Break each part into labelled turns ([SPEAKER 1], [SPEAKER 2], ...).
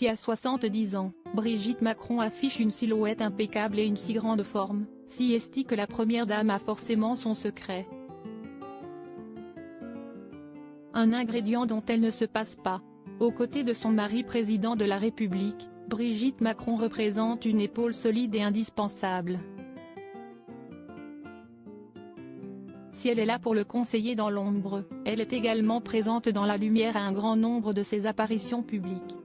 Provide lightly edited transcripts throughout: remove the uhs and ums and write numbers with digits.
[SPEAKER 1] Si à 70 ans, Brigitte Macron affiche une silhouette impeccable et une si grande forme, si est-il que la première dame a forcément son secret. Un ingrédient dont elle ne se passe pas. Aux côtés de son mari président de la République, Brigitte Macron représente une épaule solide et indispensable. Si elle est là pour le conseiller dans l'ombre, elle est également présente dans la lumière à un grand nombre de ses apparitions publiques.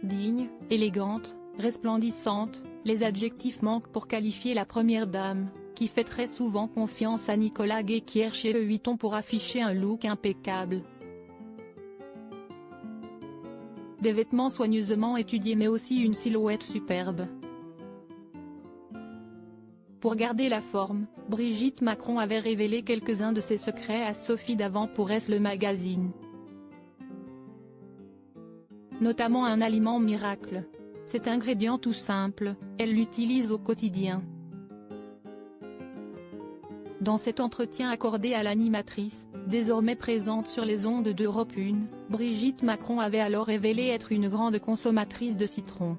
[SPEAKER 1] Digne, élégante, resplendissante, les adjectifs manquent pour qualifier la première dame, qui fait très souvent confiance à Nicolas Guéquière chez Louis Vuitton pour afficher un look impeccable. Des vêtements soigneusement étudiés mais aussi une silhouette superbe. Pour garder la forme, Brigitte Macron avait révélé quelques-uns de ses secrets à Sophie Davant pour Elle le magazine. Notamment un aliment miracle. Cet ingrédient tout simple, elle l'utilise au quotidien. Dans cet entretien accordé à l'animatrice, désormais présente sur les ondes d'Europe 1, Brigitte Macron avait alors révélé être une grande consommatrice de citron.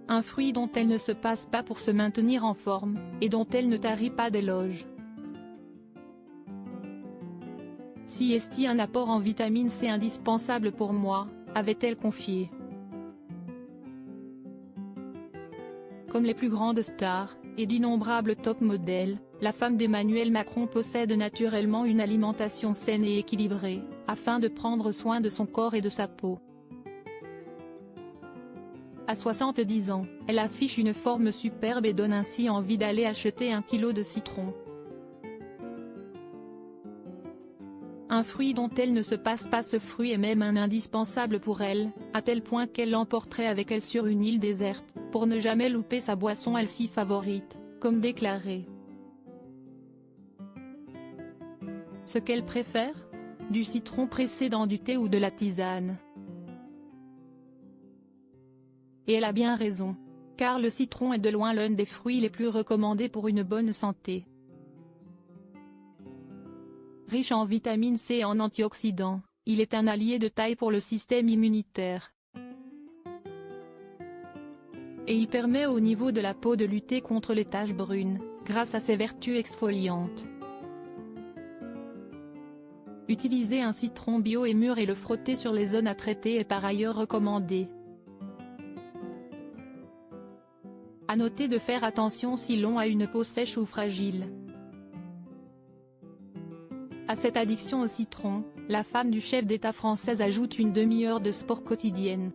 [SPEAKER 1] Un fruit dont elle ne se passe pas pour se maintenir en forme, et dont elle ne tarit pas d'éloges. Si est-il un apport en vitamine C indispensable pour moi, avait-elle confié. Comme les plus grandes stars, et d'innombrables top modèles, la femme d'Emmanuel Macron possède naturellement une alimentation saine et équilibrée, afin de prendre soin de son corps et de sa peau. À 70 ans, elle affiche une forme superbe et donne ainsi envie d'aller acheter 1 kilo de citron. Un fruit dont elle ne se passe pas, ce fruit est même un indispensable pour elle, à tel point qu'elle l'emporterait avec elle sur une île déserte, pour ne jamais louper sa boisson elle si favorite, comme déclaré. Ce qu'elle préfère ? Du citron pressé dans du thé ou de la tisane. Et elle a bien raison. Car le citron est de loin l'un des fruits les plus recommandés pour une bonne santé. Riche en vitamine C et en antioxydants, il est un allié de taille pour le système immunitaire. Et il permet au niveau de la peau de lutter contre les taches brunes, grâce à ses vertus exfoliantes. Utiliser un citron bio et mûr et le frotter sur les zones à traiter est par ailleurs recommandé. À noter de faire attention si l'on a une peau sèche ou fragile. À cette addiction au citron, la femme du chef d'État français ajoute une demi-heure de sport quotidienne.